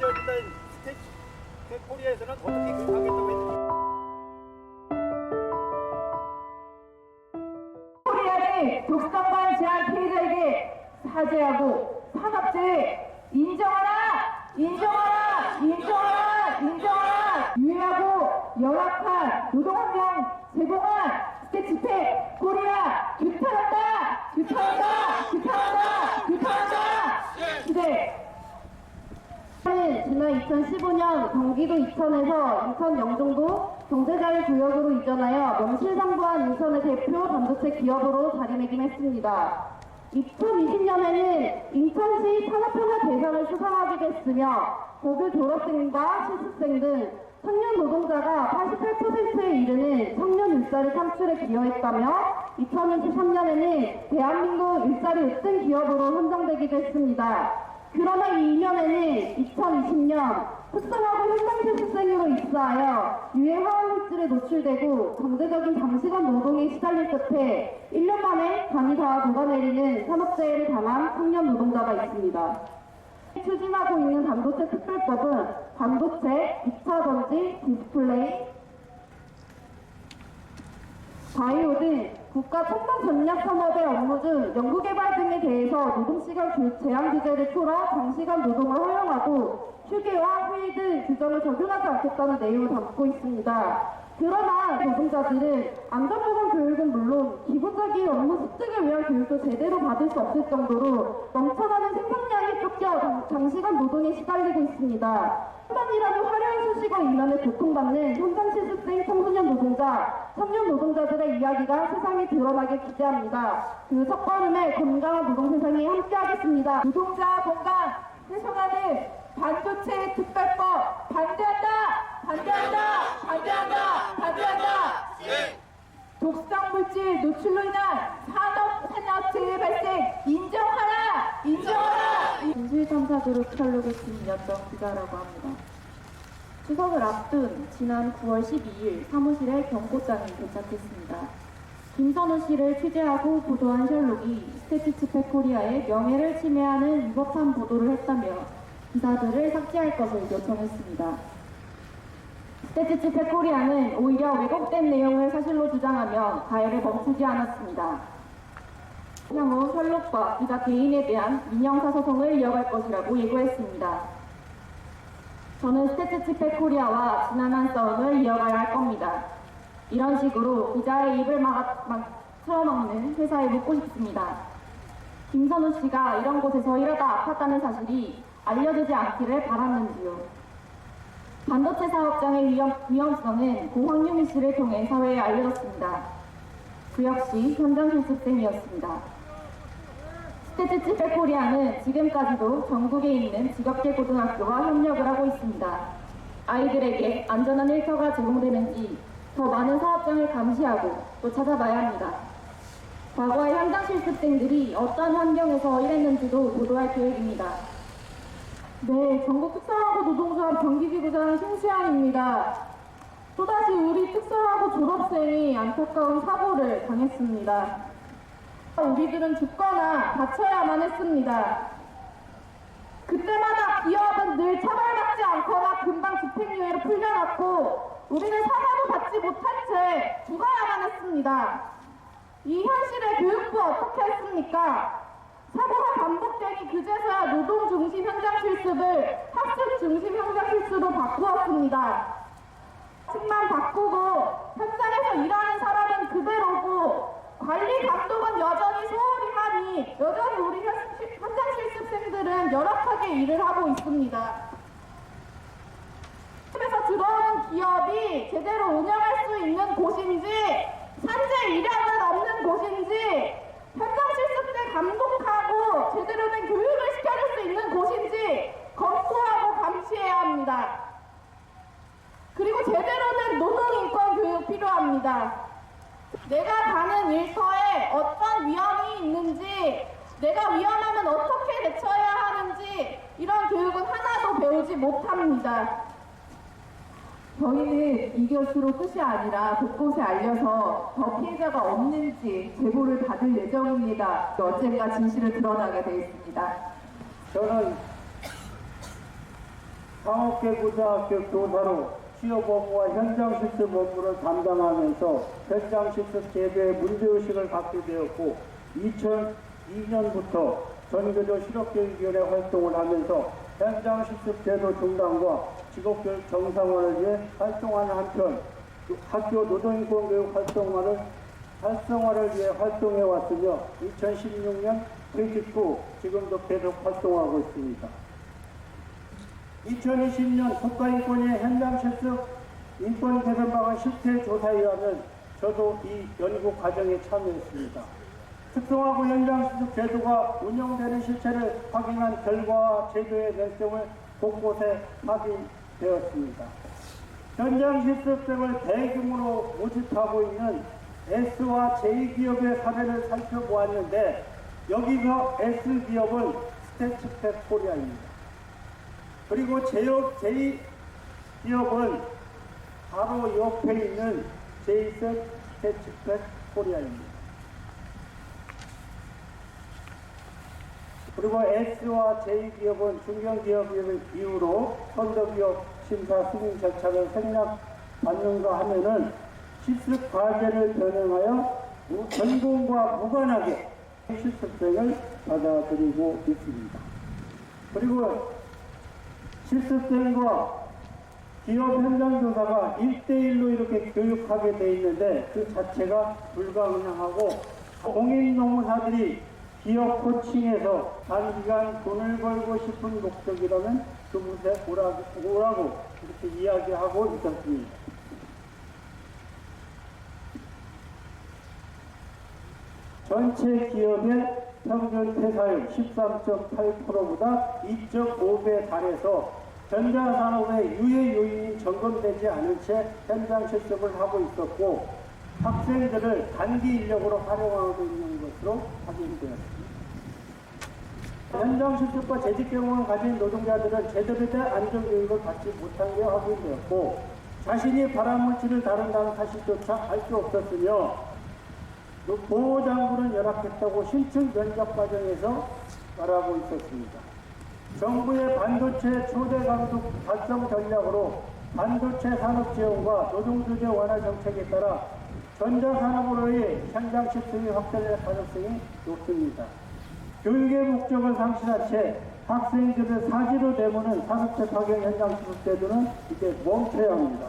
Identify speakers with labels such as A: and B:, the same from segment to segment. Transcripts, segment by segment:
A: 이어진다는 코리아에서는 어떻게 교육하겠다고 했는지.
B: 코리아는 독성관 제한 피해자에게 사죄하고 산업재해 인정하라! 인정하라! 인정하라! 인정하라! 유해하고 열악한 노동환경 제공한 스태치팩 코리아 규탄한다! 규탄한다! 규탄한다! 규탄한다! 네. 지난 2015년 경기도 이천에서 인천 영종도 경제자유구역으로 이전하여 명실상부한 인천의 대표 반도체 기업으로 자리매김했습니다. 2020년에는 인천시 산업평화 대상을 수상하게 됐으며 고교 졸업생과 실습생 등 청년 노동자가 88%에 이르는 청년 일자리 창출에 기여했다며 2023년에는 대한민국 일자리 5등 기업으로 선정되기도 했습니다. 그러나 이 이면에는 2020년 특성화고 현장 실습생으로 입사하여 유해 화학물질에 노출되고 강제적인 장시간 노동에 시달릴 끝에 1년 만에 감이 다 녹아내리는 산업재해를 당한 청년 노동자가 있습니다. 추진하고 있는 반도체 특별법은 반도체, 2차 전지, 디스플레이, 바이오 등 국가 첨단 전략 산업의 업무 중 연구개발 등에 대해서 노동시간 제한 규제를 풀어 장시간 노동을 허용하고 휴게와 회의 등 규정을 적용하지 않겠다는 내용을 담고 있습니다. 그러나 노동자들은 안전보건 교육은 물론 기본적인 업무 습득을 위한 교육도 제대로 받을 수 없을 정도로 넘쳐나는 생산량이 쫓겨 장시간 노동에 시달리고 있습니다. 현장이라는 화려한 수식어 이면에 고통받는 현장 실습생 청소년 노동자, 청년 노동자들의 이야기가 세상에 드러나길 기대합니다. 그 첫걸음에 건강한 노동 세상에 함께하겠습니다. 노동자 건강 훼손하는 반도체 특별법 반대한다! 반대한다! 반대한다! 반대한다! 독성물질 노출로 인한 산업재해 발생 인정하라! 인정하라!
C: 진실탐사그룹 셜록의 김연정 기자라고 합니다. 추석을 앞둔 지난 9월 12일 사무실에 경고장이 도착했습니다. 김선우 씨를 취재하고 보도한 셜록이 스태티스팩 코리아의 명예를 침해하는 위법한 보도를 했다며 기사들을 삭제할 것을 요청했습니다. 스태티스팩 코리아는 오히려 왜곡된 내용을 사실로 주장하며 가해를 멈추지 않았습니다. 향후 셜록과 기자 개인에 대한 민형사 소송을 이어갈 것이라고 예고했습니다. 저는 스태티스팩 코리아와 지난한 싸움을 이어가야 할 겁니다. 이런 식으로 기자의 입을 틀어막는 회사에 묻고 싶습니다. 김선우 씨가 이런 곳에서 일하다 아팠다는 사실이 알려지지 않기를 바랐는지요. 반도체 사업장의 위험성은 고 황유미 씨를 통해 사회에 알려졌습니다. 그 역시 현장 실습생이었습니다. 스태티스팩 코리아는 지금까지도 전국에 있는 직업계 고등학교와 협력을 하고 있습니다. 아이들에게 안전한 일터가 제공되는지 더 많은 사업장을 감시하고 또 찾아봐야 합니다. 과거의 현장 실습생들이 어떤 환경에서 일했는지도 보도할 계획입니다.
B: 네, 전국 특성화고 노동조합 경기지부장 신시안입니다. 또다시 우리 특성화고 졸업생이 안타까운 사고를 당했습니다. 우리들은 죽거나 다쳐야만 했습니다. 그때마다 기업은 늘 처벌받지 않거나 금방 집행유예로 풀려났고 우리는 사과도 받지 못한 채 죽어야만 했습니다. 이 현실에 교육부 어떻게 했습니까? 사고가 반복되니 그제서야 노동 중심 현장 실습을 학습 중심 현장 실습으로 바꾸었습니다. 층만 바꾸고 현장에서 일하는 사람은 그대로고 관리 감독은 여전히 소홀히 하니 여전히 우리 현장 실습생들은 열악하게 일을 하고 있습니다. 그래서 들어오는 기업이 제대로 운영할 수 있는 곳인지 산재 이력은 없는 곳인지 현장 실습 때 감독하고 제대로 된 교육을 시켜줄 수 있는 곳인지 검토하고 감시해야 합니다. 그리고 제대로 된 노동인권 교육 필요합니다. 내가 가는 일터에 어떤 위험이 있는지, 내가 위험하면 어떻게 대처해야 하는지 이런 교육은 하나도 배우지 못합니다.
C: 저희는 이 교수로 끝이 아니라 곳곳에 알려서 더 피해자가 없는지 제보를 받을 예정입니다. 언젠가 진실을 드러나게 되어 있습니다.
A: 저는 상업계고등학교 교사로 취업 업무와 현장 실습 업무를 담당하면서 현장 실습 제도의 문제의식을 갖게 되었고 2002년부터 전교조 실업교육위원회 활동을 하면서 현장 실습 제도 중단과 직업교육 정상화를 위해 활동하는 한편 학교 노동인권교육 활성화를 위해 활동해 왔으며 2016년 퇴직 후 지금도 계속 활동하고 있습니다. 2020년 국가인권위의 현장 실습 인권 개선 방안 실태 조사에 의하면 저도 이 연구 과정에 참여했습니다. 특성화고 현장 실습 제도가 운영되는 실체를 확인한 결과와 제도의 맹점을 곳곳에 확인되었습니다. 현장 실습생을 대규모로 모집하고 있는 S와 J기업의 사례를 살펴보았는데 여기서 S기업은 스태츠팩 코리아입니다. 그리고 J기업은 바로 옆에 있는 제이슨 스태츠팩 코리아입니다. 그리고 S와 J기업은 중견기업을 이유로 선도기업 심사 승인 절차를 생략받는가 하면은 실습 과제를 변형하여 전공과 무관하게 실습생을 받아들이고 있습니다. 그리고 실습생과 기업 현장 교사가 1대1로 이렇게 교육하게 돼 있는데 그 자체가 불가능하고 공인 노무사들이 기업 코칭에서 단기간 돈을 벌고 싶은 목적이라면 그곳에 오라고 이렇게 이야기하고 있었습니다. 전체 기업의 평균 퇴사율 13.8%보다 2.5배 달해서 전자산업의 유해 요인이 점검되지 않은 채 현장 실습을 하고 있었고 학생들을 단기 인력으로 활용하고 있는 것으로 확인되었습니다. 현장 실습과 재직 경험을 가진 노동자들은 제대로 된 안전교육을 받지 못한 게 확인되었고 자신이 발암물질을 다룬다는 사실조차 알 수 없었으며 보호장구는 열악했다고 신청 면접 과정에서 말하고 있었습니다. 정부의 반도체 초대 강국 달성 전략으로 반도체 산업 지원과 노동조제 완화 정책에 따라 전자산업으로의 현장 실습이 확대될 가능성이 높습니다. 교육의 목적을 상실한 채 학생들을 사지로 내모는 산업체 파견 현장 실습 제도는 이제 멈춰야 합니다.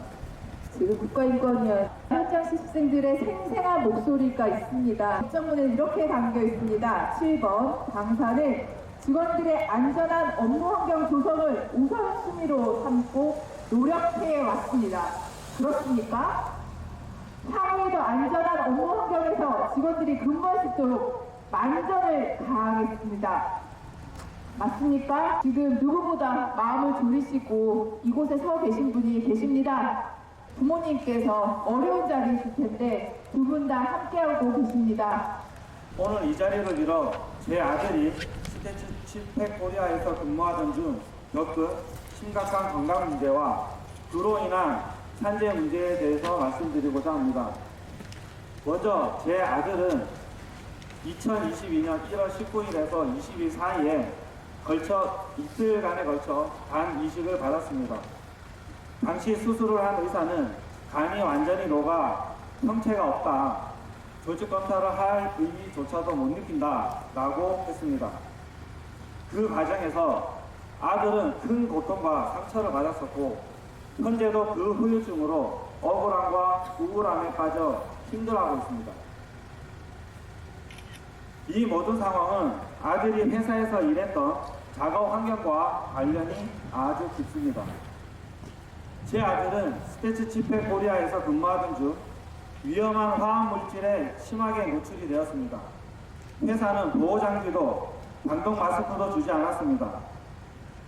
B: 지금 국가인권위원 현장 실습생들의 생생한 목소리가 있습니다. 입장문에 이렇게 담겨 있습니다. 7번 당사는 직원들의 안전한 업무 환경 조성을 우선순위로 삼고 노력해 왔습니다. 그렇습니까? 향후에도 안전한 업무 환경에서 직원들이 근무할 수 있도록 만전을 다하겠습니다. 맞습니까? 지금 누구보다 마음을 졸이시고 이곳에 서 계신 분이 계십니다. 부모님께서 어려운 자리이실 텐데 두 분 다 함께하고 계십니다.
D: 오늘 이 자리를 빌어 제 아들이 스태츠팩 코리아에서 근무하던 중 겪은 심각한 건강 문제와 그로 인한 산재 문제에 대해서 말씀드리고자 합니다. 먼저 제 아들은 2022년 1월 19일에서 20일 사이에 이틀간에 걸쳐 간 이식을 받았습니다. 당시 수술을 한 의사는 간이 완전히 녹아 형체가 없다. 조직 검사를 할 의미조차도 못 느낀다. 라고 했습니다. 그 과정에서 아들은 큰 고통과 상처를 받았었고 현재도 그 후유증으로 억울함과 우울함에 빠져 힘들어하고 있습니다. 이 모든 상황은 아들이 회사에서 일했던 작업 환경과 관련이 아주 깊습니다. 제 아들은 스태츠팩 코리아에서 근무하던 중 위험한 화학물질에 심하게 노출이 되었습니다. 회사는 보호장비도 방독 마스크도 주지 않았습니다.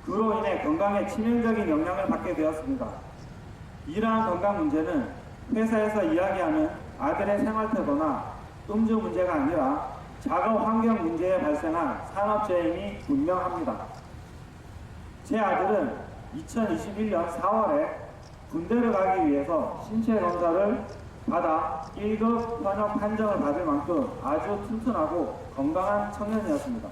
D: 그로 인해 건강에 치명적인 영향을 받게 되었습니다. 이러한 건강 문제는 회사에서 이야기하는 아들의 생활태도나 음주 문제가 아니라 작업 환경 문제에 발생한 산업재해임이 분명합니다. 제 아들은 2021년 4월에 군대를 가기 위해서 신체 검사를 받아 1급 현역 판정을 받을 만큼 아주 튼튼하고 건강한 청년이었습니다.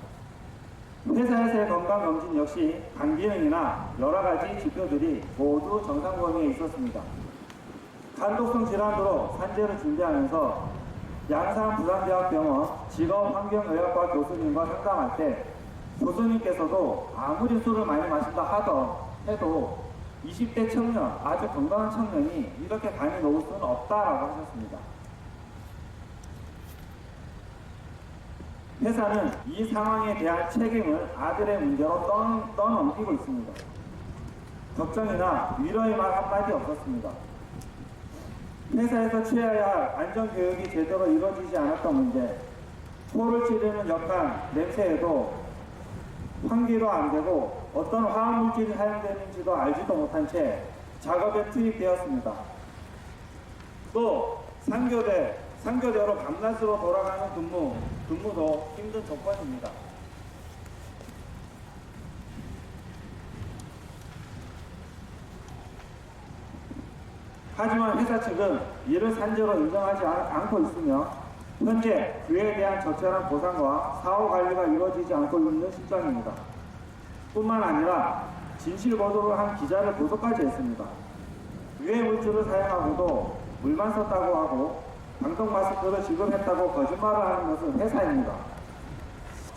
D: 회사에서의 건강검진 역시 간 기능이나 여러 가지 지표들이 모두 정상 범위에 있었습니다. 간독성 질환으로 산재를 준비하면서 양산 부산대학병원 직업환경의학과 교수님과 상담할 때 교수님께서도 아무리 술을 많이 마신다 해도 20대 청년, 아주 건강한 청년이 이렇게 간이 녹을 수는 없다라고 하셨습니다. 회사는 이 상황에 대한 책임을 아들의 문제로 떠넘기고 있습니다. 걱정이나 위로의 말 한마디 없었습니다. 회사에서 취해야 할 안전교육이 제대로 이루어지지 않았던 문제, 코를 찌르는 역한 냄새에도 환기도 안 되고 어떤 화학물질이 사용되는지도 알지도 못한 채 작업에 투입되었습니다. 또 상교대로 밤낮으로 돌아가는 근무도 힘든 조건입니다. 하지만 회사 측은 이를 산재로 인정하지 않고 있으며 현재 그에 대한 적절한 보상과 사후 관리가 이루어지지 않고 있는 실정입니다. 뿐만 아니라 진실 보도를 한 기자를 고소까지 했습니다. 유해 물질을 사용하고도 물만 썼다고 하고 방독 마스크를 지급했다고 거짓말을 하는 것은 회사입니다.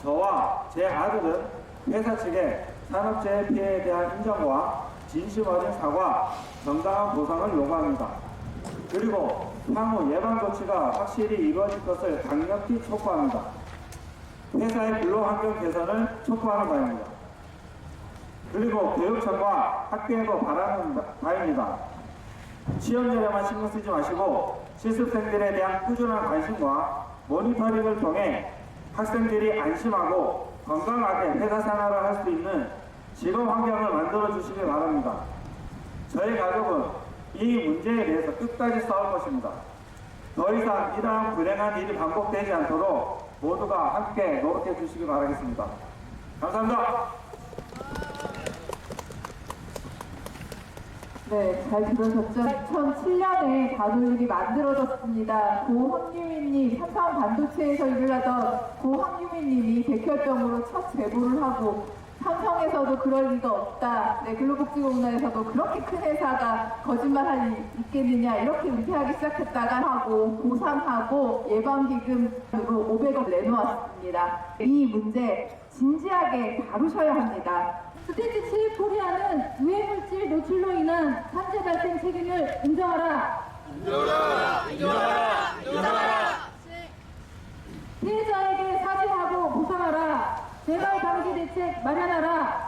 D: 저와 제 아들은 회사 측에 산업재해 피해에 대한 인정과 진심 어린 사과, 정당한 보상을 요구합니다. 그리고 향후 예방 조치가 확실히 이루어질 것을 강력히 촉구합니다. 회사의 근로환경 개선을 촉구하는 바입니다. 그리고 교육청과 학교에도 바라는 바입니다. 시험절에만 신경 쓰지 마시고 실습생들에 대한 꾸준한 관심과 모니터링을 통해 학생들이 안심하고 건강하게 회사 생활을 할 수 있는 직업 환경을 만들어 주시기 바랍니다. 저희 가족은 이 문제에 대해서 끝까지 싸울 것입니다. 더 이상 이러한 불행한 일이 반복되지 않도록 모두가 함께 노력해 주시기 바라겠습니다. 감사합니다.
B: 네, 잘 들으셨죠? 2007년에 반올림이 만들어졌습니다. 고황유미님, 삼성 반도체에서 일을 하던 고황유미님이 백혈병으로 첫 제보를 하고 삼성에서도 그럴 리가 없다. 네, 근로복지공단에서도 그렇게 큰 회사가 거짓말할 리 있겠느냐 이렇게 은폐하기 시작했다가 하고 보상하고 예방기금으로 500억 내놓았습니다. 이 문제 진지하게 다루셔야 합니다.
C: 스테이지 7 코리아는 유해물질 노출로 인한 산재 발생 책임을 인정하라. 피해자에게 사죄하고 보상하라. 재발 방지 대책 마련하라.